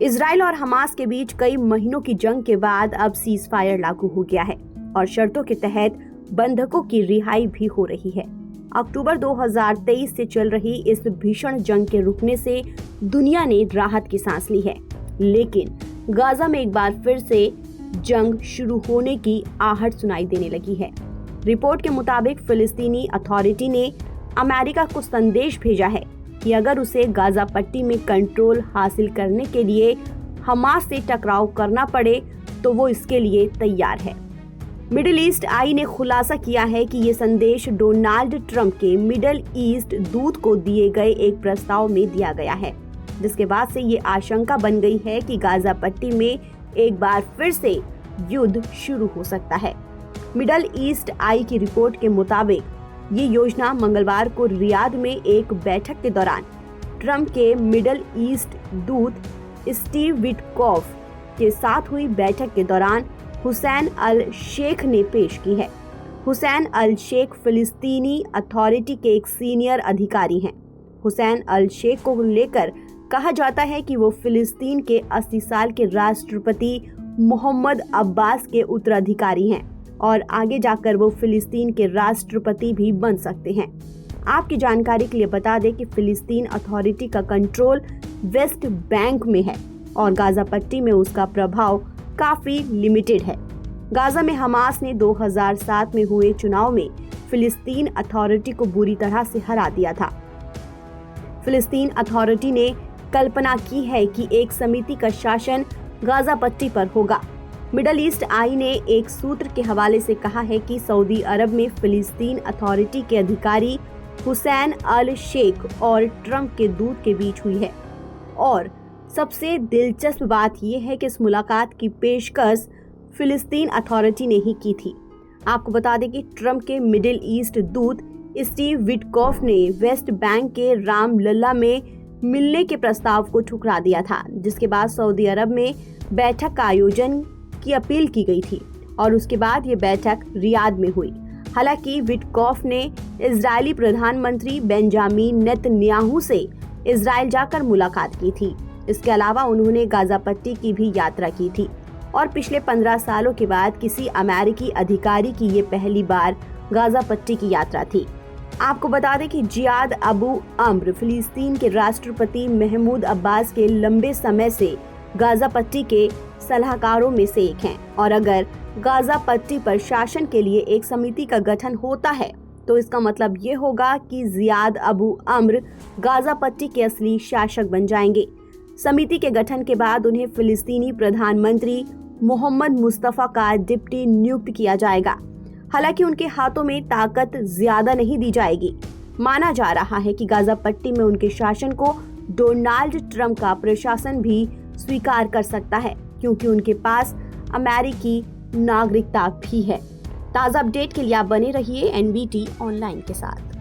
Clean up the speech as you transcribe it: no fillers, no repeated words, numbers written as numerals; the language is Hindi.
इजराइल और हमास के बीच कई महीनों की जंग के बाद अब सीज फायर लागू हो गया है और शर्तों के तहत बंधकों की रिहाई भी हो रही है। अक्टूबर 2023 से चल रही इस भीषण जंग के रुकने से दुनिया ने राहत की सांस ली है, लेकिन गाजा में एक बार फिर से जंग शुरू होने की आहट सुनाई देने लगी है। रिपोर्ट के मुताबिक फिलिस्तीनी अथॉरिटी ने अमेरिका को संदेश भेजा है कि अगर उसे गाजा पट्टी में कंट्रोल हासिल करने के लिए हमास से टकराव करना पड़े तो वो इसके लिए तैयार है। मिडिल ईस्ट आई ने खुलासा किया है कि ये संदेश डोनाल्ड ट्रंप के मिडिल ईस्ट दूत को दिए गए एक प्रस्ताव में दिया गया है, जिसके बाद से ये आशंका बन गई है कि गाजा पट्टी में एक बार फिर से युद्ध शुरू हो सकता है। मिडिल ईस्ट आई की रिपोर्ट के मुताबिक ये योजना मंगलवार को रियाद में एक बैठक के दौरान ट्रंप के मिडिल ईस्ट दूत स्टीव विटकॉफ के साथ हुई बैठक के दौरान हुसैन अल शेख ने पेश की है। हुसैन अल शेख फिलिस्तीनी अथॉरिटी के एक सीनियर अधिकारी हैं। हुसैन अल शेख को लेकर कहा जाता है कि वो फिलिस्तीन के 80 साल के राष्ट्रपति मोहम्मद अब्बास के उत्तराधिकारी हैं और आगे जाकर वो फिलिस्तीन के राष्ट्रपति भी बन सकते हैं। आपकी जानकारी के लिए बता दें कि फिलिस्तीन अथॉरिटी का कंट्रोल वेस्ट बैंक में है और गाजा पट्टी में उसका प्रभाव काफी लिमिटेड है। गाजा में हमास ने 2007 में हुए चुनाव में फिलिस्तीन अथॉरिटी को बुरी तरह से हरा दिया था। फिलिस्तीन अथॉरिटी ने कल्पना की है कि एक समिति का शासन गाजा पट्टी पर होगा। मिडिल ईस्ट आई ने एक सूत्र के हवाले से कहा है कि सऊदी अरब में फिलिस्तीन अथॉरिटी के अधिकारी हुसैन अल शेख और ट्रंप के दूत के बीच हुई है और सबसे दिलचस्प बात यह है कि इस मुलाकात की पेशकश फिलिस्तीन अथॉरिटी ने ही की थी। आपको बता दें कि ट्रंप के मिडिल ईस्ट दूत स्टीव विटकॉफ ने वेस्ट बैंक के राम लल्ला में मिलने के प्रस्ताव को ठुकरा दिया था, जिसके बाद सऊदी अरब में बैठक का आयोजन की अपील की गई थी और उसके बाद ये बैठक रियाद में हुई। हालांकि विटकॉफ ने इजरायली प्रधानमंत्री बेंजामिन नेतन्याहू से इजराइल जाकर मुलाकात की थी। इसके अलावा उन्होंने गाजा पट्टी की भी यात्रा की थी और पिछले 15 सालों के बाद किसी अमेरिकी अधिकारी की ये पहली बार गाजा पट्टी की यात्रा थी। आपको बता दें कि जियाद अबू अम्र फिलिस्तीन के राष्ट्रपति महमूद अब्बास के लंबे समय से गाजा पट्टी के सलाहकारों में से एक हैं और अगर गाजा पट्टी पर शासन के लिए एक समिति का गठन होता है तो इसका मतलब ये होगा कि जियाद अबू अम्र गाजा पट्टी के असली शासक बन जाएंगे। समिति के गठन के बाद उन्हें फिलिस्तीनी प्रधानमंत्री मोहम्मद मुस्तफा का डिप्टी नियुक्त किया जाएगा। हालांकि उनके हाथों में ताकत ज्यादा नहीं दी जाएगी। माना जा रहा है कि गाजा पट्टी में उनके शासन को डोनाल्ड ट्रंप का प्रशासन भी स्वीकार कर सकता है, क्योंकि उनके पास अमेरिकी नागरिकता भी है। ताज़ा अपडेट के लिए आप बने रहिए एनवीटी ऑनलाइन के साथ।